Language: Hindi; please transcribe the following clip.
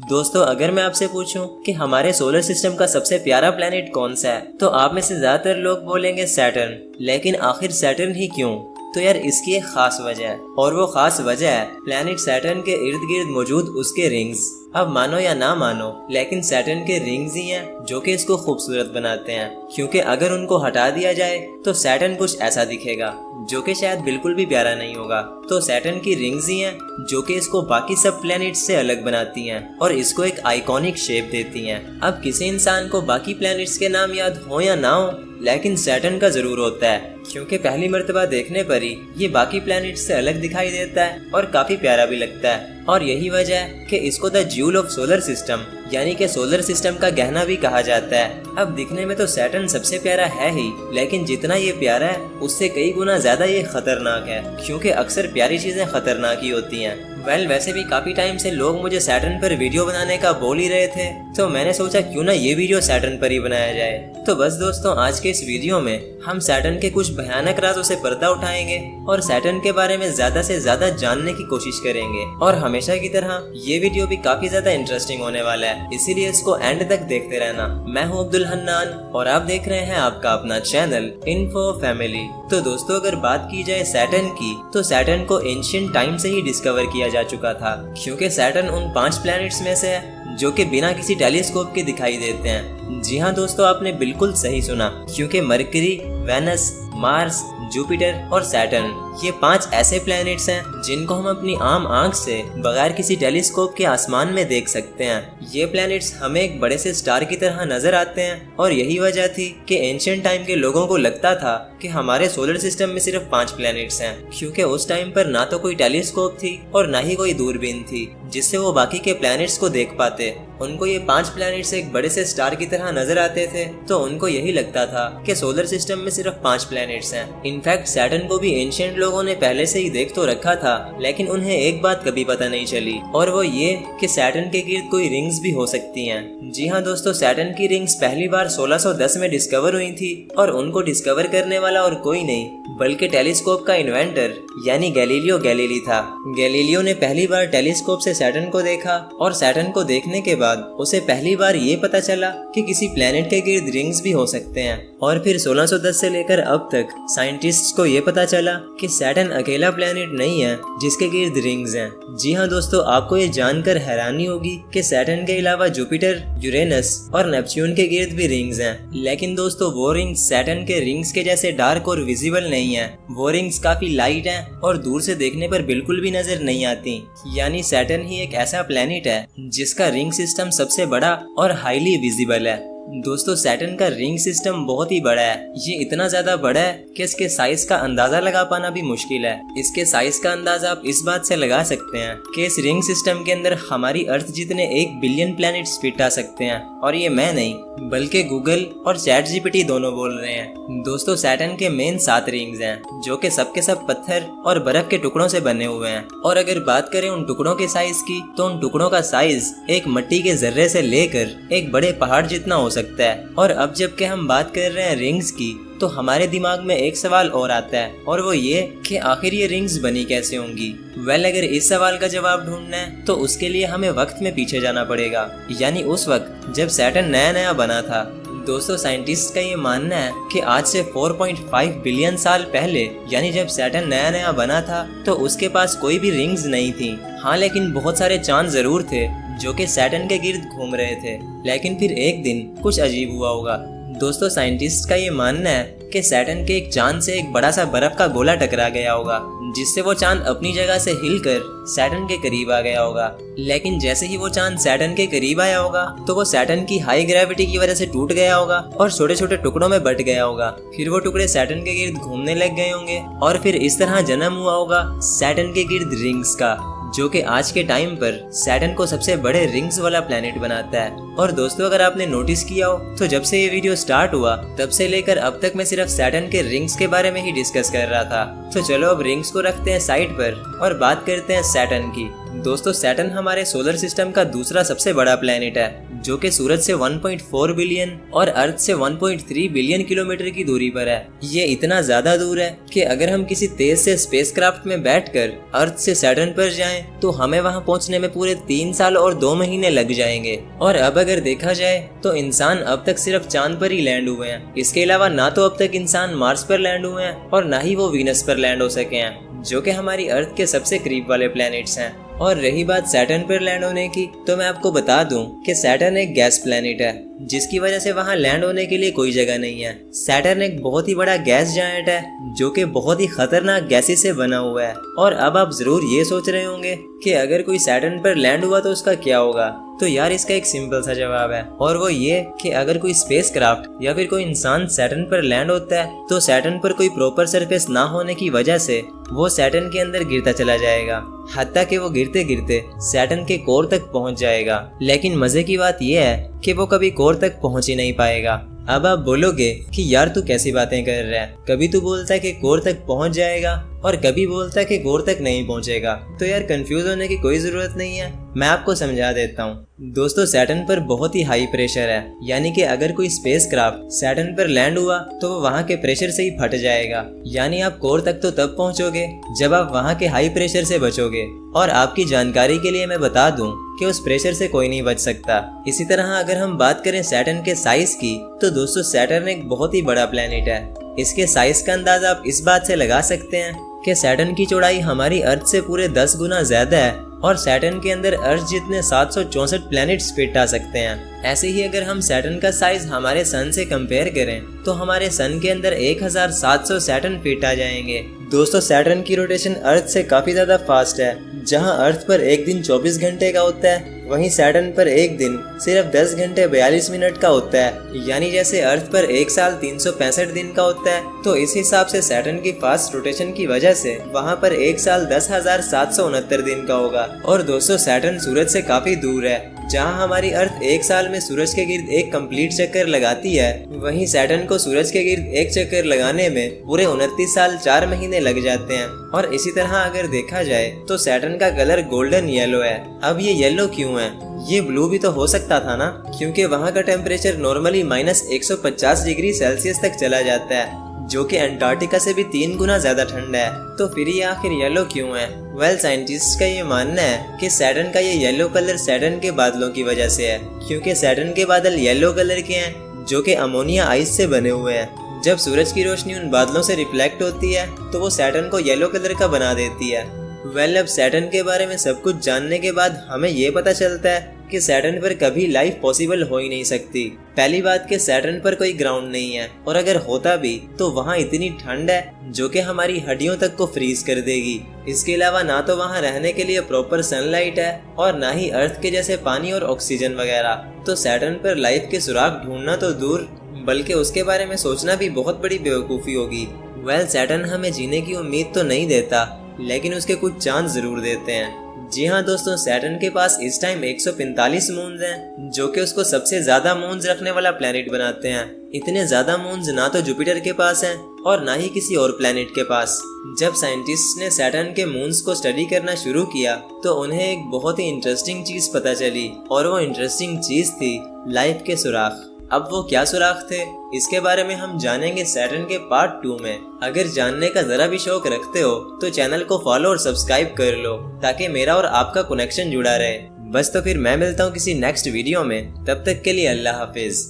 दोस्तों अगर मैं आपसे पूछूं कि हमारे सोलर सिस्टम का सबसे प्यारा प्लेनेट कौन सा है तो आप में से ज्यादातर लोग बोलेंगे सैटर्न। लेकिन आखिर सैटर्न ही क्यों? तो यार इसकी एक खास वजह है और वो खास वजह है प्लेनेट सैटर्न के इर्द गिर्द मौजूद उसके रिंग्स। अब मानो या ना मानो लेकिन सैटर्न के रिंग्स ही हैं जो कि इसको खूबसूरत बनाते हैं, क्योंकि अगर उनको हटा दिया जाए तो सैटर्न कुछ ऐसा दिखेगा जो कि शायद बिल्कुल भी प्यारा नहीं होगा। तो सैटर्न की रिंग्स ही हैं जो कि इसको बाकी सब प्लैनेट्स से अलग बनाती हैं और इसको एक आइकॉनिक शेप देती हैं। अब किसी इंसान को बाकी प्लैनेट्स के नाम याद हो या ना हो, लेकिन सैटर्न का जरूर होता है, क्योंकि पहली मर्तबा देखने पर ही ये बाकी प्लैनेट्स से अलग दिखाई देता है और काफी प्यारा भी लगता है। और यही वजह है कि इसको the jewel of solar system यानी कि सोलर सिस्टम का गहना भी कहा जाता है। अब दिखने में तो सैटर्न सबसे प्यारा है ही, लेकिन जितना ये प्यारा है उससे कई गुना ज्यादा ये खतरनाक है, क्योंकि अक्सर प्यारी चीजें खतरनाक ही होती हैं। वैसे भी काफी टाइम से लोग मुझे सैटर्न पर वीडियो बनाने का बोल ही रहे थे, तो मैंने सोचा क्यों ना ये वीडियो सैटर्न पर ही बनाया जाए। तो बस दोस्तों आज के इस वीडियो में हम सैटर्न के कुछ भयानक राजों से पर्दा उठाएंगे और सैटर्न के बारे में ज्यादा से ज्यादा जानने की कोशिश करेंगे। और हमेशा की तरह ये वीडियो भी काफी ज्यादा इंटरेस्टिंग होने वाला है, इसीलिए इसको एंड तक देखते रहना। मैं हूँ अब्दुल हन्नान और आप देख रहे हैं आपका अपना चैनल इन्फो फैमिली। तो दोस्तों अगर बात की जाए सैटर्न की, तो सैटर्न को एंशिएंट टाइम से ही डिस्कवर किया जा चुका था, क्योंकि सैटर्न उन 5 प्लैनेट्स में से है जो कि बिना किसी टेलीस्कोप के दिखाई देते हैं। जी हाँ दोस्तों, आपने बिल्कुल सही सुना, क्योंकि मरकरी, वेनस, मार्स, जुपिटर और सैटर्न ये 5 ऐसे प्लैनेट्स हैं जिनको हम अपनी आम आंख से बगैर किसी टेलीस्कोप के आसमान में देख सकते हैं। ये प्लैनेट्स हमें एक बड़े से स्टार की तरह नजर आते हैं और यही वजह थी कि एंशिएंट टाइम के लोगों को लगता था कि हमारे सोलर सिस्टम में सिर्फ 5 प्लैनेट्स हैं, क्योंकि उस टाइम पर ना तो कोई टेलीस्कोप थी और ना ही कोई दूरबीन थी जिससे वो बाकी के प्लैनेट्स को देख पाते। उनको ये 5 प्लैनेट्स एक बड़े से स्टार की तरह नजर आते थे, तो उनको यही लगता था कि सोलर सिस्टम में सिर्फ 5 प्लैनेट्स हैं। इनफैक्ट सैटर्न को भी एंशिएंट लोगों ने पहले से ही देख तो रखा था, लेकिन उन्हें एक बात कभी पता नहीं चली, और वो ये कि सैटर्न के गिर्द कोई रिंग्स भी हो सकती हैं। जी हाँ दोस्तों, सैटर्न की रिंग्स पहली बार 1610 में डिस्कवर हुई थी और उनको डिस्कवर करने वाला और कोई नहीं बल्कि टेलीस्कोप का इन्वेंटर यानी गैलीलियो गैलीली था। गैलीलियो ने पहली बार टेलीस्कोप से सैटर्न को देखा और सैटर्न को देखने के बाद उसे पहली बार ये पता चला कि किसी प्लेनेट के गिर्द रिंग्स भी हो सकते हैं। और फिर 1610 से लेकर अब तक साइंटिस्ट्स को ये पता चला कि सैटर्न अकेला प्लेनेट नहीं है जिसके गिर्द रिंग्स हैं। जी हाँ दोस्तों, आपको ये जानकर हैरानी होगी कि सैटर्न के अलावा जुपिटर, यूरेनस और नेपच्यून के गिर्द भी रिंग्स हैं। लेकिन दोस्तों वो रिंग्स सैटर्न के रिंग्स के जैसे डार्क और विजिबल नहीं है। वो रिंग्स काफी लाइट हैं और दूर से देखने पर बिल्कुल भी नजर नहीं आती। यानी सैटर्न ही एक ऐसा प्लेनेट है जिसका रिंग सिस्टम सबसे बड़ा और हाईली विजिबल है। दोस्तों सैटर्न का रिंग सिस्टम बहुत ही बड़ा है। ये इतना ज्यादा बड़ा है कि इसके साइज का अंदाजा लगा पाना भी मुश्किल है। इसके साइज का अंदाजा आप इस बात से लगा सकते हैं कि इस रिंग सिस्टम के अंदर हमारी अर्थ जितने 1 बिलियन प्लैनेट्स फिट आ सकते हैं। और ये मैं नहीं बल्कि गूगल और चैट जीपीटी दोनों बोल रहे हैं। दोस्तों सैटर्न के मेन 7 रिंग्स हैं जो कि सबके सब पत्थर और बर्फ के टुकड़ों से बने हुए हैं। और अगर बात करें उन टुकड़ों के साइज की, तो उन टुकड़ों का साइज एक मिट्टी के जर्रे से लेकर एक बड़े पहाड़ जितना हो सकता है। और अब जबकि हम बात कर रहे हैं रिंग्स की, तो हमारे दिमाग में एक सवाल और आता है, और वो ये कि आखिर ये रिंग्स बनी कैसे होंगी। अगर इस सवाल का जवाब ढूंढना है तो उसके लिए हमें वक्त में पीछे जाना पड़ेगा, यानी उस वक्त जब सैटर्न नया नया बना था। दोस्तों साइंटिस्ट का ये मानना है कि आज से 4.5 बिलियन साल पहले, यानी जब सैटर्न नया नया बना था, तो उसके पास कोई भी रिंग्स नहीं थी। हाँ, लेकिन बहुत सारे चांद जरूर थे जो कि सैटर्न के गिर्द घूम रहे थे। लेकिन फिर एक दिन कुछ अजीब हुआ होगा। दोस्तों साइंटिस्ट का ये मानना है कि सैटर्न के एक चांद से एक बड़ा सा बर्फ का गोला टकरा गया होगा, जिससे वो चांद अपनी जगह से हिलकर सैटर्न के करीब आ गया होगा। लेकिन जैसे ही वो चांद सैटर्न के करीब आया होगा, तो वो सैटर्न की हाई ग्रेविटी की वजह से टूट गया होगा और छोटे छोटे टुकड़ों में बट गया होगा। फिर वो टुकड़े सैटर्न के गिर्द घूमने लग गए होंगे और फिर इस तरह जन्म हुआ होगा सैटर्न के गिर्द रिंग्स का, जो कि आज के टाइम पर सैटर्न को सबसे बड़े रिंग्स वाला प्लेनेट बनाता है। और दोस्तों अगर आपने नोटिस किया हो, तो जब से ये वीडियो स्टार्ट हुआ तब से लेकर अब तक मैं सिर्फ सैटर्न के रिंग्स के बारे में ही डिस्कस कर रहा था। तो चलो अब रिंग्स को रखते हैं साइड पर और बात करते हैं सैटर्न की। दोस्तों सैटर्न हमारे सोलर सिस्टम का दूसरा सबसे बड़ा प्लेनेट है, जो कि सूरज से 1.4 बिलियन और अर्थ से 1.3 बिलियन किलोमीटर की दूरी पर है। ये इतना ज्यादा दूर है कि अगर हम किसी तेज से स्पेसक्राफ्ट में बैठकर अर्थ से सैटर्न पर जाएं, तो हमें वहां पहुंचने में पूरे 3 साल और 2 महीने लग जाएंगे। और अब अगर देखा जाए तो इंसान अब तक सिर्फ चांद पर ही लैंड हुए हैं। इसके अलावा ना तो अब तक इंसान मार्स पर लैंड हुए हैं और ना ही वो वीनस पर लैंड हो सके हैं, जो कि हमारी अर्थ के सबसे करीब वाले प्लैनेट्स हैं। और रही बात सैटर्न पर लैंड होने की, तो मैं आपको बता दूं कि सैटर्न एक गैस प्लैनेट है, जिसकी वजह से वहां लैंड होने के लिए कोई जगह नहीं है। सैटर्न एक बहुत ही बड़ा गैस जायंट है, जो कि बहुत ही खतरनाक गैसेस से बना हुआ है। और अब आप जरूर ये सोच रहे होंगे कि अगर कोई सैटर्न पर लैंड हुआ तो उसका क्या होगा। तो यार इसका एक सिंपल सा जवाब है, और वो ये कि अगर कोई स्पेसक्राफ्ट या फिर कोई इंसान सैटर्न पर लैंड होता है, तो सैटर्न पर कोई प्रॉपर सरफेस ना होने की वजह से वो सैटर्न के अंदर गिरता चला जाएगा, हत्ता कि वो गिरते गिरते सैटर्न के कोर तक पहुंच जाएगा। लेकिन मजे की बात यह है कि वो कभी कोर तक पहुंच ही नहीं पाएगा। अब आप बोलोगे कि यार तू कैसी बातें कर रहा है, कभी तू बोलता है कि कोर तक पहुंच जाएगा और कभी बोलता है कि कोर तक नहीं पहुंचेगा। तो यार कंफ्यूज होने की कोई जरूरत नहीं है, मैं आपको समझा देता हूँ। दोस्तों सैटर्न पर बहुत ही हाई प्रेशर है, यानी कि अगर कोई स्पेसक्राफ्ट सैटर्न पर लैंड हुआ तो वो वहाँ के प्रेशर से ही फट जाएगा। यानी आप कोर तक तो तब पहुँचोगे जब आप वहाँ के हाई प्रेशर से बचोगे। और आपकी जानकारी के लिए मैं बता दूं कि उस प्रेशर से कोई नहीं बच सकता। इसी तरह अगर हम बात करें सैटर्न के साइज की, तो दोस्तों सैटर्न एक बहुत ही बड़ा प्लेनेट है। इसके साइज का अंदाजा आप इस बात से लगा सकते हैं कि सैटर्न की चौड़ाई हमारी अर्थ से पूरे 10 गुना ज्यादा है, और सैटर्न के अंदर अर्थ जितने 764 प्लैनेट्स फिट आ सकते हैं। ऐसे ही अगर हम सैटर्न का साइज हमारे सन से कंपेयर करें, तो हमारे सन के अंदर 1700 सैटर्न फिट आ जाएंगे। दोस्तों सैटर्न की रोटेशन अर्थ से काफी ज्यादा फास्ट है। जहां अर्थ पर एक दिन 24 घंटे का होता है, वहीं सैटर्न पर एक दिन सिर्फ 10 घंटे 42 मिनट का होता है। यानी जैसे अर्थ पर एक साल 365 दिन का होता है, तो इस हिसाब से सैटर्न की फास्ट रोटेशन की वजह से वहां पर एक साल 10,769 दिन का होगा। और दोस्तों सैटर्न सूरज से काफी दूर है। जहां हमारी अर्थ एक साल में सूरज के गिर्द एक कंप्लीट चक्कर लगाती है, वहीं सैटर्न को सूरज के गिर्द एक चक्कर लगाने में पूरे 29 साल 4 महीने लग जाते हैं। और इसी तरह अगर देखा जाए तो सैटर्न का कलर गोल्डन येलो है। अब ये येलो क्यों है? ये ब्लू भी तो हो सकता था ना, क्योंकि वहाँ का टेम्परेचर नॉर्मली -150 डिग्री सेल्सियस तक चला जाता है, जो कि अंटार्कटिका से भी 3 गुना ज्यादा ठंडा है। तो फिर ये आखिर येलो क्यों है? वेल साइंटिस्ट का ये मानना है कि सैटर्न का ये येलो कलर सैटर्न के बादलों की वजह से है, क्योंकि सैटर्न के बादल येलो कलर के हैं, जो कि अमोनिया आइस से बने हुए हैं। जब सूरज की रोशनी उन बादलों से रिफ्लेक्ट होती है, तो वो सैटर्न को येलो कलर का बना देती है। वेल अब सैटर्न के बारे में सब कुछ जानने के बाद हमें ये पता चलता है कि सैटर्न पर कभी लाइफ पॉसिबल हो ही नहीं सकती। पहली बात कि सैटर्न पर कोई ग्राउंड नहीं है, और अगर होता भी तो वहाँ इतनी ठंड है जो कि हमारी हड्डियों तक को फ्रीज कर देगी। इसके अलावा ना तो वहाँ रहने के लिए प्रॉपर सनलाइट है, और ना ही अर्थ के जैसे पानी और ऑक्सीजन वगैरह। तो सैटर्न पर लाइफ के सुराग ढूंढना तो दूर, बल्कि उसके बारे में सोचना भी बहुत बड़ी बेवकूफ़ी होगी। वेल सैटर्न हमें जीने की उम्मीद तो नहीं देता, लेकिन उसके कुछ चांस जरूर देते हैं। जी हाँ दोस्तों, सैटर्न के पास इस टाइम 145 मून्स हैं, जो कि उसको सबसे ज्यादा मून्स रखने वाला प्लेनेट बनाते हैं। इतने ज्यादा मून्स ना तो जुपिटर के पास हैं और ना ही किसी और प्लेनेट के पास। जब साइंटिस्ट ने सैटर्न के मून्स को स्टडी करना शुरू किया, तो उन्हें एक बहुत ही इंटरेस्टिंग चीज पता चली, और वो इंटरेस्टिंग चीज थी लाइफ के सुराख। अब वो क्या सुराख थे, इसके बारे में हम जानेंगे सैटर्न के पार्ट 2 में। अगर जानने का जरा भी शौक रखते हो तो चैनल को फॉलो और सब्सक्राइब कर लो, ताकि मेरा और आपका कनेक्शन जुड़ा रहे। बस तो फिर मैं मिलता हूँ किसी नेक्स्ट वीडियो में, तब तक के लिए अल्लाह हाफिज।